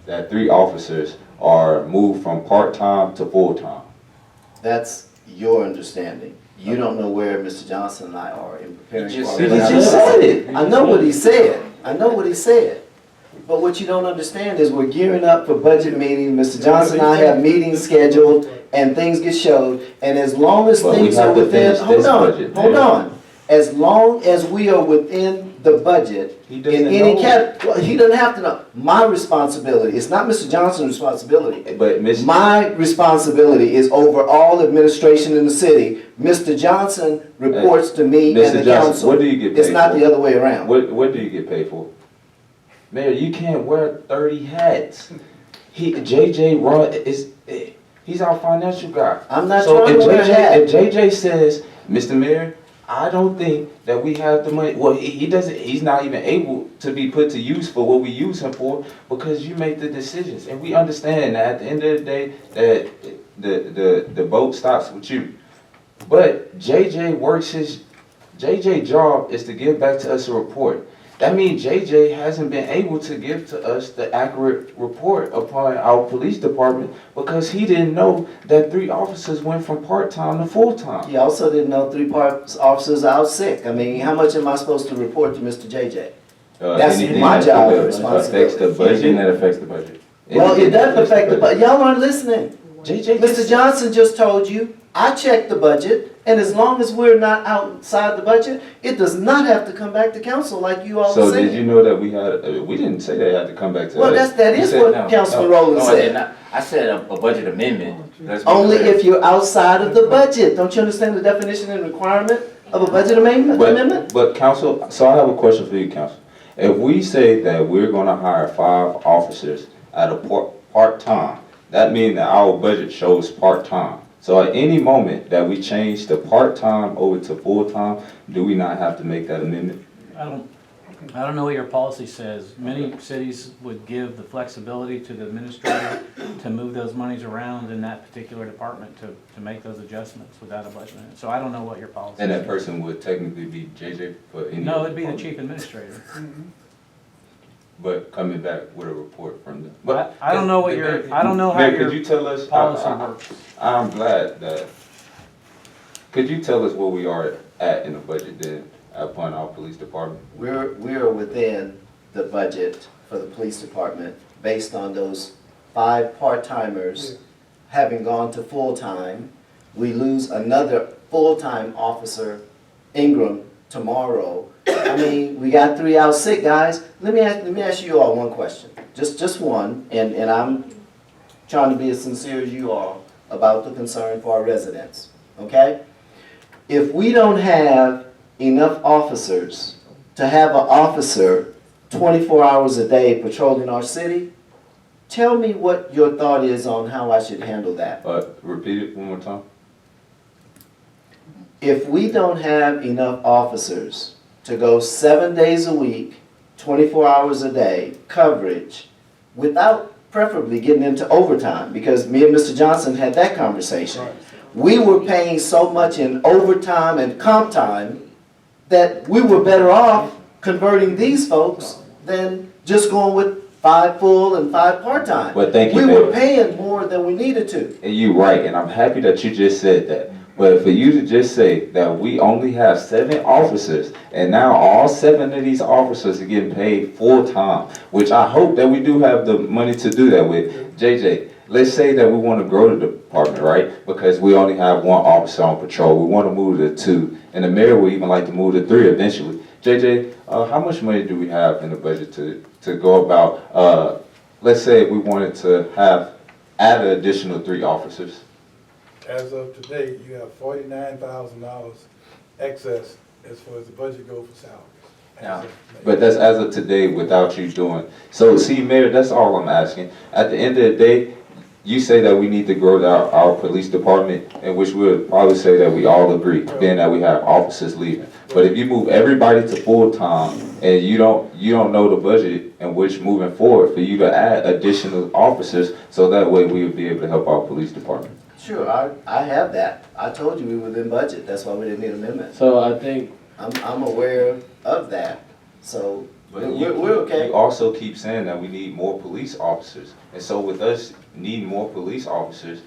that 3 officers are moved from part-time to full-time. That's your understanding. You don't know where Mr. Johnson and I are in preparing He just for said our it. He just said it. I know what he said. I know what he said. But what you don't understand is we're gearing up for budget meetings. Mr. Johnson and I have meetings scheduled and things get showed. And as long as But we things are have to within, finish this budget, hold man. on. As long as we are within the budget, He in doesn't any know. well, he doesn't have to know. My responsibility, it's not Mr. Johnson's responsibility. But My responsibility is over all administration in the city. Mr. Johnson reports to me and Mr. the Johnson, council. what do you get paid It's not for? the other way around. What do you get paid for? Mayor, you can't wear 30 hats. JJ run he's our financial guy. I'm not So trying to wear a hat. if JJ says, Mr. Mayor, I don't think that we have the money. Well, he doesn't. He's not even able to be put to use for what we use him for because you make the decisions, and we understand that at the end of the day that the boat stops with you. But JJ job is to give back to us a report. That means JJ hasn't been able to give to us the accurate report upon our police department because he didn't know that 3 officers went from part-time to full-time. He also didn't know 3 officers are out sick. I mean, how much am I supposed to report to Mr. JJ? That's Anything my that job and affects responsibility. the budget, that affects the budget. Well, it Anything that doesn't affect the budget. Y'all aren't listening. JJ, Mr. Johnson just told you, I checked the budget, and as long as we're not outside the budget, it does not have to come back to council like you all So said. did you know that we didn't say they had to come back to Well, us. that You is said what no. Councilman Rowland No, I did said. not. I said a budget amendment. Let's be Only clear. if you're outside of the budget. Don't you understand the definition and requirement of a budget amendment? But council, so I have a question for you, council. If we say that we're gonna hire 5 officers at a part-time, that means that our budget shows part-time. So at any moment that we change the part-time over to full-time, do we not have to make that amendment? I don't know what your policy says. Many cities would give the flexibility to the administrator to move those monies around in that particular department to make those adjustments without a budget. So I don't know what your policy And that says. person would technically be JJ for any. No, it'd be the department. chief administrator. But coming back with a report from the. But I don't know what your, I don't know how Mayor, could you your tell us? policy works. I'm glad that. Could you tell us where we are at in the budget then, upon our police department? We're within the budget for the police department based on those 5 part-timers having gone to full-time. We lose another full-time officer, Ingram, tomorrow. I mean, we got 3 out sick, guys. Let me ask you all one question, just one, and I'm trying to be as sincere as you are about the concern for our residents, okay? If we don't have enough officers to have an officer 24 hours a day patrolling our city, tell me what your thought is on how I should handle that. Repeat it one more time. If we don't have enough officers to go 7 days a week, 24 hours a day, coverage, without preferably getting into overtime, because me and Mr. Johnson had that conversation. We were paying so much in overtime and comp time that we were better off converting these folks than just going with 5 full and 5 part-time. Well, thank you, We were Mayor. paying more than we needed to. And you're right, and I'm happy that you just said that. But for you to just say that we only have 7 officers, and now all 7 of these officers are getting paid full-time, which I hope that we do have the money to do that with. JJ, let's say that we want to grow the department, right? Because we only have 1 officer on patrol. We want to move to 2, and the mayor would even like to move to 3 eventually. JJ, how much money do we have in the budget to go about, let's say we wanted to add an additional 3 officers? As of today, you have $49,000 excess as far as the budget goes for salaries. Yeah. But that's as of today without you doing. So see, Mayor, that's all I'm asking. At the end of the day, you say that we need to grow our police department, in which we'll probably say that we all agree, being that we have officers leaving. But if you move everybody to full-time and you don't know the budget in which moving forward for you to add additional officers, so that way we would be able to help our police department. Sure, I have that. I told you we were within budget, that's why we didn't need amendments. So I think, I'm aware of that. So But We're okay. You also keep saying that we need more police officers. And so with us needing more police officers,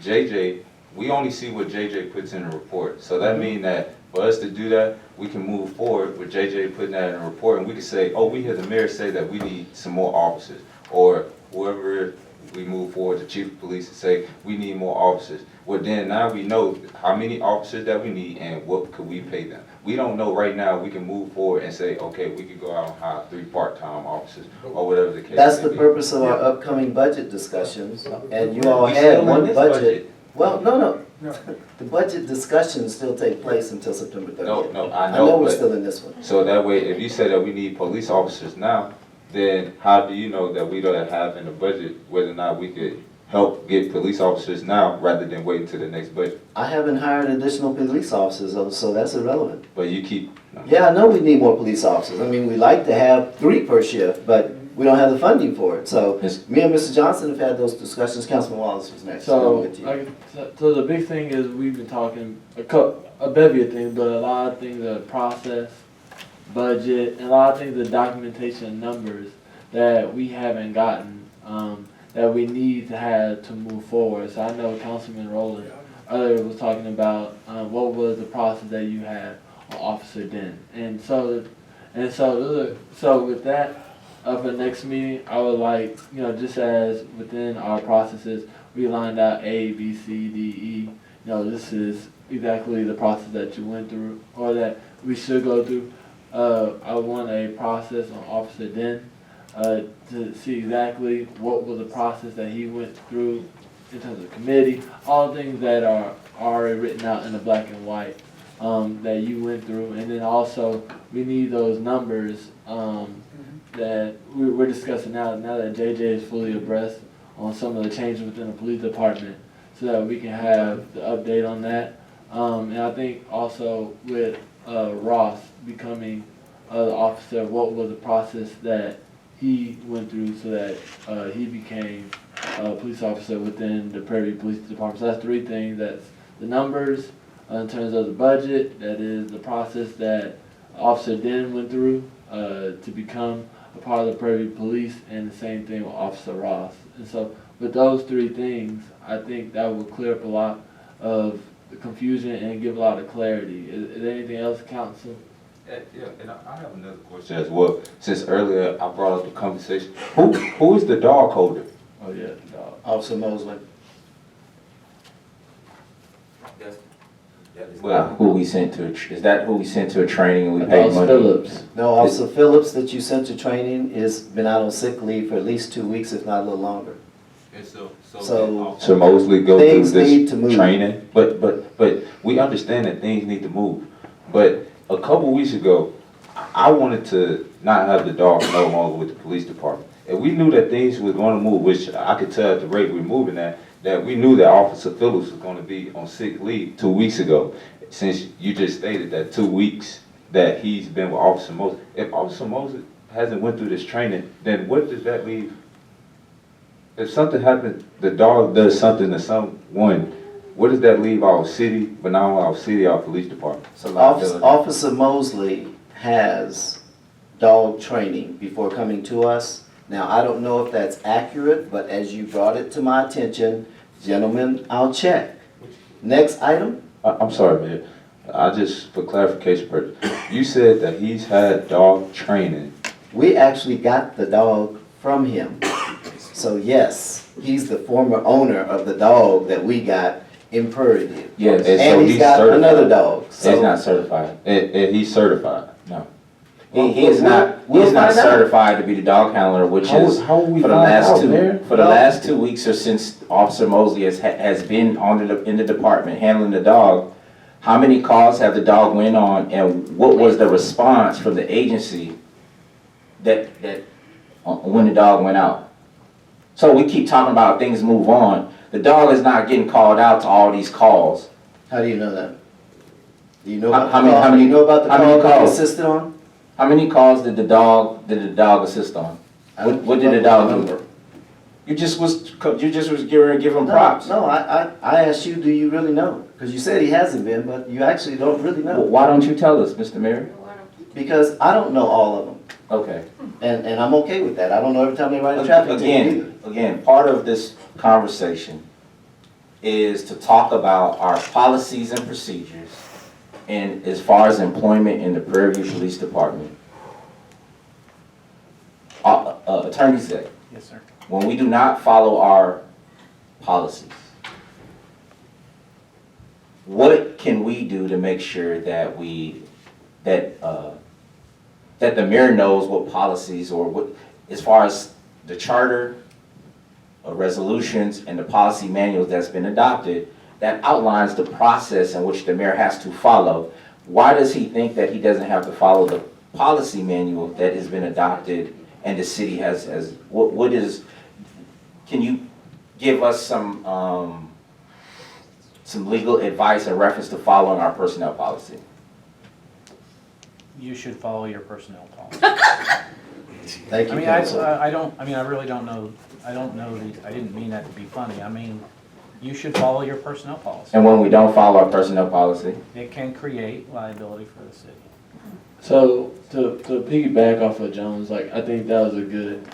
JJ, we only see what JJ puts in a report. So that means that for us to do that, we can move forward with JJ putting that in a report, and we can say, oh, we hear the mayor say that we need some more officers. Or whoever we move forward, the chief of police, and say, we need more officers. Well, then now we know how many officers that we need and what could we pay them. We don't know right now. We can move forward and say, okay, we could go out and hire 3 part-time officers or whatever the case That's may the be. purpose of our upcoming budget discussions, and you all We had still in one this budget. Well, no, No. the budget discussions still take place until September 30th. No, I I know know, we're but, still in this one. so that way, if you say that we need police officers now, then how do you know that we don't have in the budget whether or not we could help get police officers now rather than wait until the next budget? I haven't hired additional police officers, so that's irrelevant. But you keep, Yeah, I know we need more police officers. I mean, we like to have 3 per shift, but we don't have the funding for it. So Yes. me and Mr. Johnson have had those discussions. Councilman Wallace was next. So, Go with you. so the big thing is we've been talking a bevy of things, but a lot of things are process, budget, and a lot of things are documentation numbers that we haven't gotten, that we need to have to move forward. So I know Councilman Rowland earlier was talking about what was the process that you had on Officer Den, and so with that. For the next meeting, I would like, just as within our processes, we lined out A, B, C, D, E. This is exactly the process that you went through, or that we should go through. I want a process on Officer Den, to see exactly what was the process that he went through in terms of committee, all the things that are already written out in the black and white, that you went through. And then also, we need those numbers, that we're discussing now that JJ is fully abreast on some of the changes within the police department, so that we can have the update on that. And I think also with Ross becoming the officer, what was the process that he went through so that he became a police officer within the Prairie Police Department. So that's 3 things. That's the numbers in terms of the budget, that is the process that Officer Den went through to become a part of the Prairie Police, and the same thing with Officer Ross. And so with those 3 things, I think that will clear up a lot of the confusion and give a lot of clarity. Is there anything else, Council? yeah, and I have another question as well. Since earlier I brought up the conversation, who is the dog holder? Oh yeah, the dog. Officer Mosley. Who we sent to, is that who we sent to a training and we That paid was money? Phillips. No, Officer Phillips that you sent to training has been out on sick leave for at least 2 weeks, if not a little longer. And so So Mosley go through things need this to move. training, but we understand that things need to move. But a couple weeks ago, I wanted to not have the dog no longer with the police department. If we knew that things was going to move, which I could tell at the rate we're moving at, that we knew that Officer Phillips was going to be on sick leave 2 weeks ago. Since you just stated that 2 weeks that he's been with Officer Moses, if Officer Moses hasn't went through this training, then what does that leave? If something happens, the dog does something to someone, what does that leave our city, but not only our city, our police department? It's a liability. Officer Mosley has dog training before coming to us. Now, I don't know if that's accurate, but as you brought it to my attention, gentlemen, I'll check. Next item? I'm sorry, Mayor. I just, for clarification purpose, you said that he's had dog training. We actually got the dog from him. So yes, he's the former owner of the dog that we got in Prairie View. Yes, And so And he's he's got certified. another dog. he's So not certified. And he's certified. No. Well, He is we'll- not, we'll he's not find out. certified to be the dog handler, which is, How will we for the find last out, two, Mayor? for the Well- last 2 weeks or since Officer Mosley has been in the department handling the dog, how many calls have the dog went on, and what was the response from the agency that when the dog went out? So we keep talking about things move on. The dog is not getting called out to all these calls. how do you know that? Do you know How- about how the many- call? how many- Do you know about the how many call that he calls? assisted on? How many calls did the dog assist on? What did the dog do? You just was give him props. No, I asked you, do you really know? Because you said he hasn't been, but you actually don't really Well, know. why don't you tell us, Mr. Mayor? Because I don't know all of them, Okay. and I'm okay with that. I don't know every time they write a traffic ticket either. Again, part of this conversation is to talk about our policies and procedures and as far as employment in the Prairie View Police Department. Attorney Zach, Yes, sir. when we do not follow our policies, what can we do to make sure that that the mayor knows what policies or what, as far as the charter, resolutions, and the policy manuals that's been adopted, that outlines the process in which the mayor has to follow? Why does he think that he doesn't have to follow the policy manual that has been adopted and the city has, what is, can you give us some legal advice in reference to following our personnel policy? You should follow your personnel policy. Thank I you, mean, counsel. I really don't know, I didn't mean that to be funny. I mean, you should follow your personnel policy. And when we don't follow our personnel policy? It can create liability for the city. So to piggyback off of Jones, like I think that was a good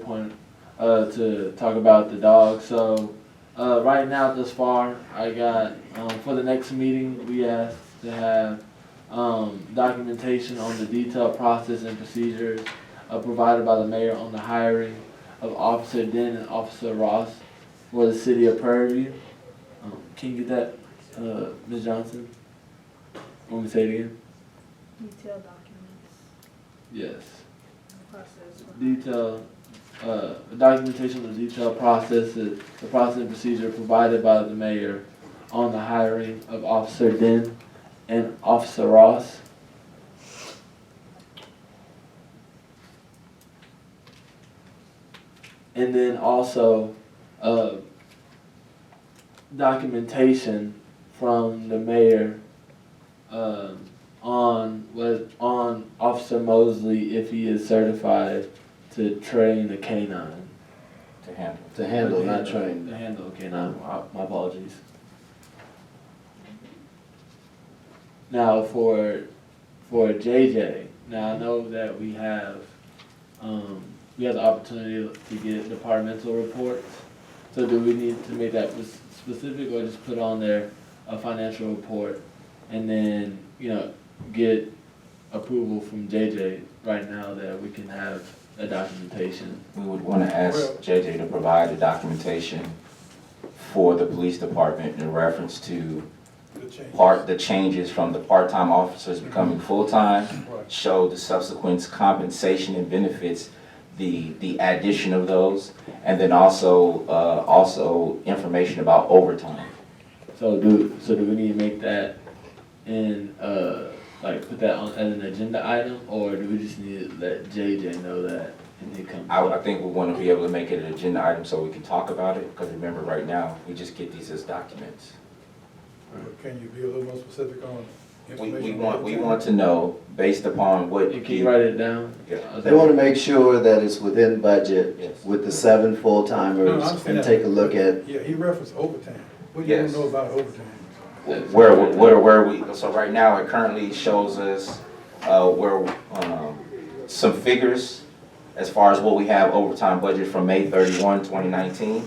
point to talk about the dog. So right now, thus far, I got for the next meeting we asked to have documentation on the detailed process and procedures provided by the mayor on the hiring of Officer Den and Officer Ross for the city of Prairie View. Can you get that, Ms. Johnson? Want me to say it again? Detailed documents, Yes. process. Detail, documentation of the detailed processes, the process and procedure provided by the mayor on the hiring of Officer Den and Officer Ross. And then also, documentation from the mayor, on Officer Mosley if he is certified to train a canine. To handle. To handle, not train. To handle a canine, my apologies. Now for JJ, now I know that we have the opportunity to get departmental reports. So do we need to make that specific or just put on there a financial report and then, get approval from JJ right now that we can have a documentation? We would want to ask JJ to provide the documentation for the police department in reference to the changes from the part-time officers becoming full-time, Right. show the subsequent compensation and benefits, the addition of those, and then also information about overtime. So do we need to make that in, put that on as an agenda item, or do we just need to let JJ know that and it comes? I think we want to be able to make it an agenda item so we can talk about it, because remember, right now, we just get these as documents. But can you be a little more specific on We information? want to know, based upon what. Can you write it down? Yeah. They want to make sure that it's within budget Yes. with the 7 No, I full-timers understand and that. take a look at, Yeah, he referenced overtime. What do you Yes. know about overtime? Where we, so right now, it currently shows us, some figures as far as what we have overtime budget from May 31, 2019.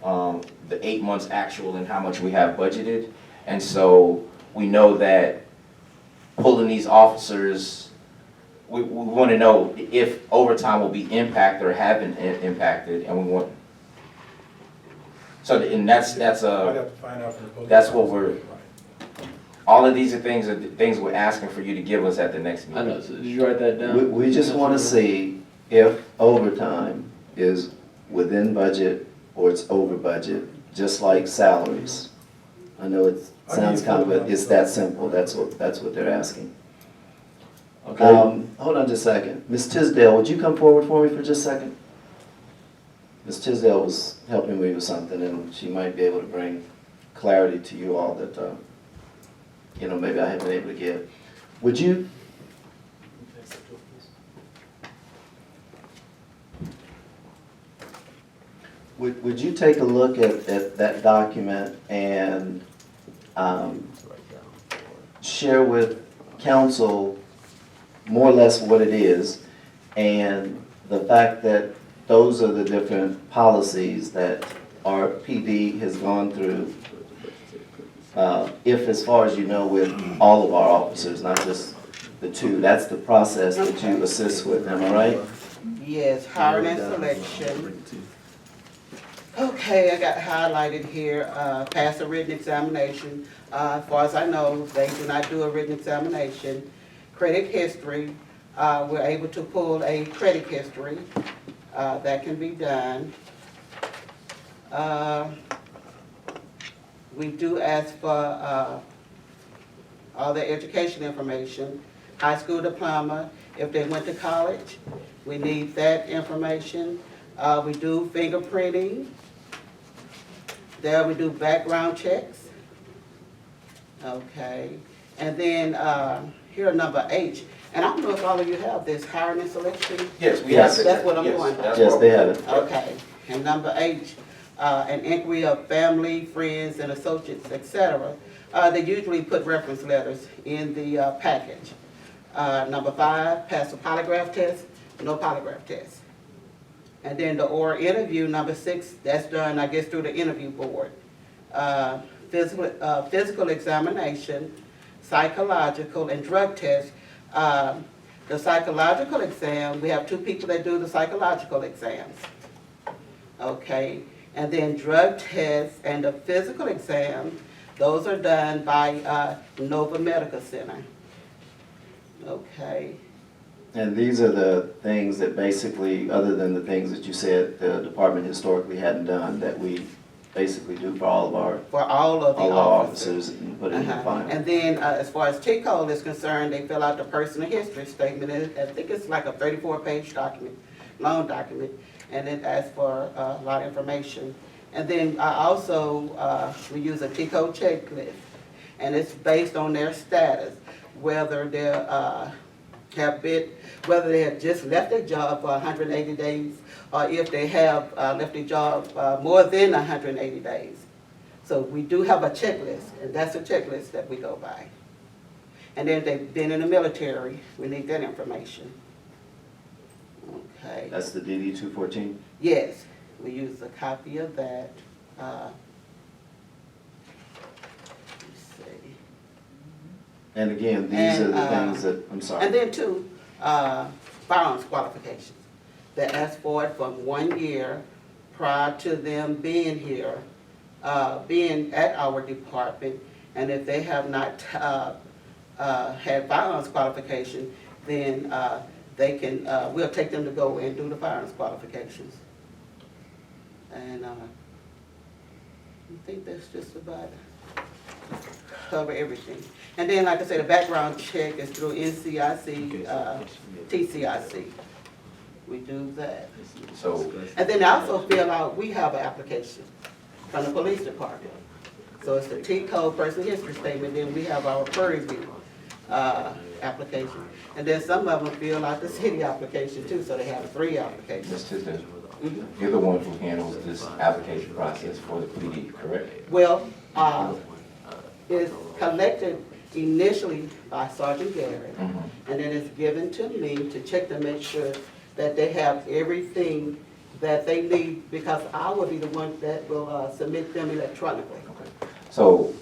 Mhm. The 8 months actual and how much we have budgeted. And so we know that pulling these officers, we want to know if overtime will be impacted or have been impacted, and we want, so, and that's I'd have to find out from the police. that's what we're- Right. all of these are things we're asking for you to give us at the next I meeting. know, so did you write that down? we just want to see if overtime is within budget or it's over budget, just like salaries. I know it sounds kind of, but it's that simple, that's what they're asking. Okay. Hold on just a second. Ms. Tisdale, would you come forward for me for just a second? Ms. Tisdale was helping me with something, and she might be able to bring clarity to you all that, maybe I haven't been able to give. Would you? Would you take a look at that document and share with council more or less what it is, and the fact that those are the different policies that our PD has gone through, if as far as you know, with all of our officers, not just the two, that's the process that you assist with, am I right? Yes, hiring and selection. Okay, I got highlighted here, pass a written examination. As far as I know, they do not do a written examination. Credit history, we're able to pull a credit history, that can be done. We do ask for, all their education information, high school diploma, if they went to college, we need that information. We do fingerprinting. There we do background checks. Okay, and then, here number H, and I don't know if all of you have this, hiring and selection. Yes, we Yes. have. That's what I'm Yes, going by. that's Yes, what they we- have it. Okay, and number H, an inquiry of family, friends, and associates, etc. They usually put reference letters in the package. Number 5, pass a polygraph test, no polygraph test. And then the oral interview, number 6, that's done, I guess, through the interview board. Physical examination, psychological, and drug test. The psychological exam, we have 2 people that do the psychological exams. Okay, and then drug tests and the physical exam, those are done by Nova Medical Center. Okay, And these are the things that basically, other than the things that you said the department historically hadn't done, that we basically do for all of our for all of the officers officers. and put it in the Uh-huh. file. And then, as far as T-code is concerned, they fill out the personal history statement. I think it's like a 34-page document, long document, and it asks for a lot of information. And then I also, we use a T-code checklist, and it's based on their status, whether they're, whether they have just left their job for 180 days, or if they have left their job more than 180 days. So we do have a checklist, and that's a checklist that we go by. And then if they've been in the military, we need that information. Okay. That's the DD 214? Yes, we use a copy of that. Let's see. And again, these are And, the things that, I'm sorry. And then two, firearms qualifications. They ask for it from 1 year prior to them being here, being at our department. And if they have not had firearms qualification, then they can, we'll take them to go and do the firearms qualifications. And I think that's just about cover everything. And then, like I said, the background check is through NCIC, TCIC. We do that. So, And then I also fill out, we have an application from the police department. So it's the T-code personal history statement, then we have our Prairie application. And then some of them fill out the city application too, so they have 3 applications. Ms. Tisdale, you're the one who handles this application process for the PD, correct? Well, it's collected initially by Sergeant Garrett, Mhm. and then it's given to me to check to make sure that they have everything that they need, because I will be the one that will submit them electronically. Okay. So,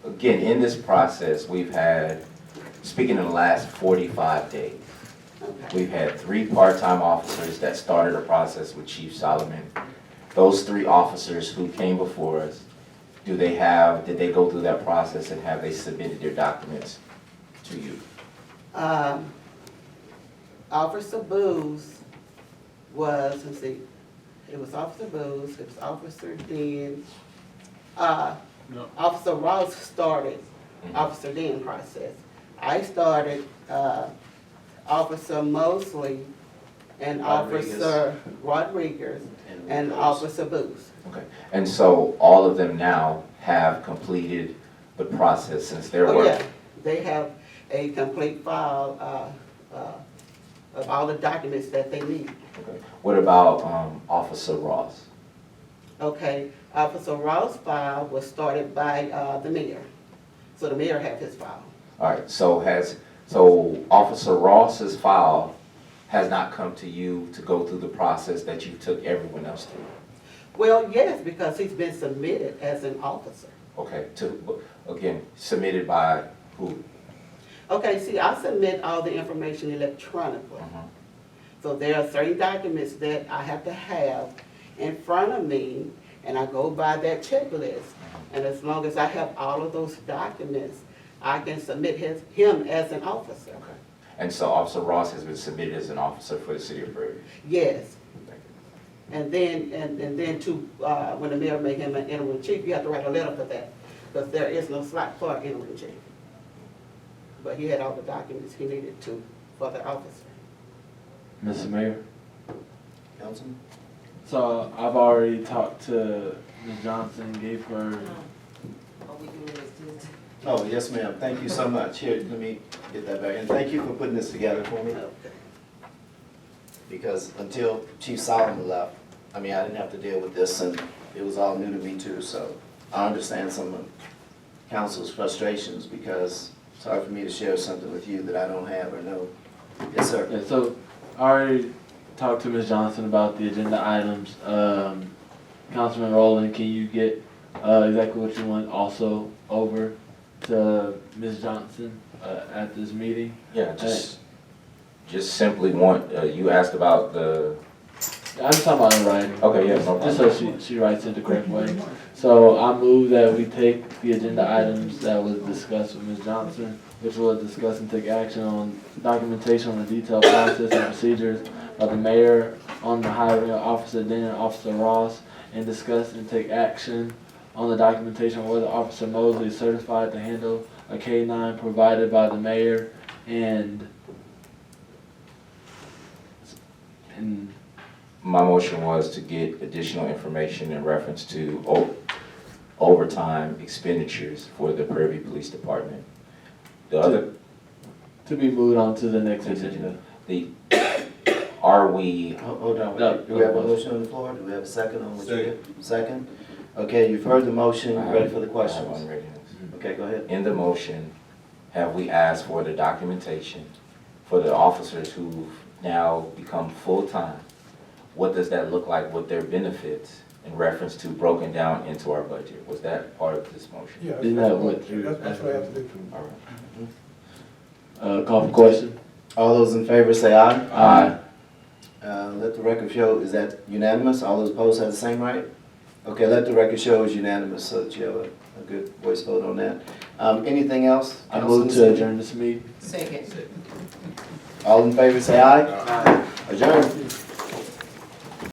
again, in this process, we've had, speaking in the last 45 days, Okay. we've had 3 part-time officers that started a process with Chief Solomon. Those 3 officers who came before us, did they go through that process and have they submitted their documents to you? Officer Booz was, let's see, it was Officer Booz, it was Officer Den. Officer Ross started Officer Den process. I started Officer Mosley and Officer Rodriguez and Officer Booz. Okay. And so all of them now have completed the process since their Oh, work? yeah, they have a complete file of all the documents that they need. Okay. What about Officer Ross? Okay, Officer Ross' file was started by the mayor. So the mayor had his file. All right, so Officer Ross's file has not come to you to go through the process that you took everyone else through? Well, yes, because he's been submitted as an officer. Okay, again, submitted by who? Okay, see, I submit all the information electronically. So there are certain documents that I have to have in front of me, and I go by that checklist. And as long as I have all of those documents, I can submit him as an officer. Okay. And so Officer Ross has been submitted as an officer for the city of Prairie? Yes. Thank you. And then to, when the mayor made him an interim chief, you have to write a letter for that, because there is no slot for an interim chief. But he had all the documents he needed to, for the officer. Mr. Mayor? Councilman? So I've already talked to Ms. Johnson, gave her, Oh, yes, ma'am. Thank you so much. Here, let me get that back. And thank you for putting this together for me. Okay. Because until Chief Solomon left, I mean, I didn't have to deal with this, and it was all new to me too, so I understand some of council's frustrations, because it's hard for me to share something with you that I don't have or know. Yes, sir. yeah, so I already talked to Ms. Johnson about the agenda items. Councilman Rowland, can you get exactly what you want also over to Ms. Johnson at this meeting? Yeah, just simply want, you asked about the, I'm just talking about in writing. okay, yes, no Just problem. so she writes it the correct way. So I move that we take the agenda items that was discussed with Ms. Johnson, which was discuss and take action on documentation on the detailed process and procedures of the mayor on the hiring of Officer Den and Officer Ross, and discuss and take action on the documentation of whether Officer Mosley is certified to handle a K-9 provided by the mayor, and My motion was to get additional information in reference to overtime expenditures for the Prairie Police Department. The other, to be moved on to the next agenda. are we, Hold on. No, Do we have a motion on the floor? Do we have a second on what you did? Second? Okay, you've heard the motion. You ready for the I have questions? unreadiness. Okay, go ahead. In the motion, have we asked for the documentation for the officers who've now become full-time? What does that look like with their benefits in reference to broken down into our budget? Was that part of this motion? Yeah. Isn't that what you- That's what I have to do. All right. Call for question? All those in favor say aye. Aye. Let the record show, is that unanimous? All those opposed have the same right? Okay, let the record show is unanimous, so that you have a good voice vote on that. Anything else? I move to adjourn this meeting. Second. All in favor say aye. Adjourn.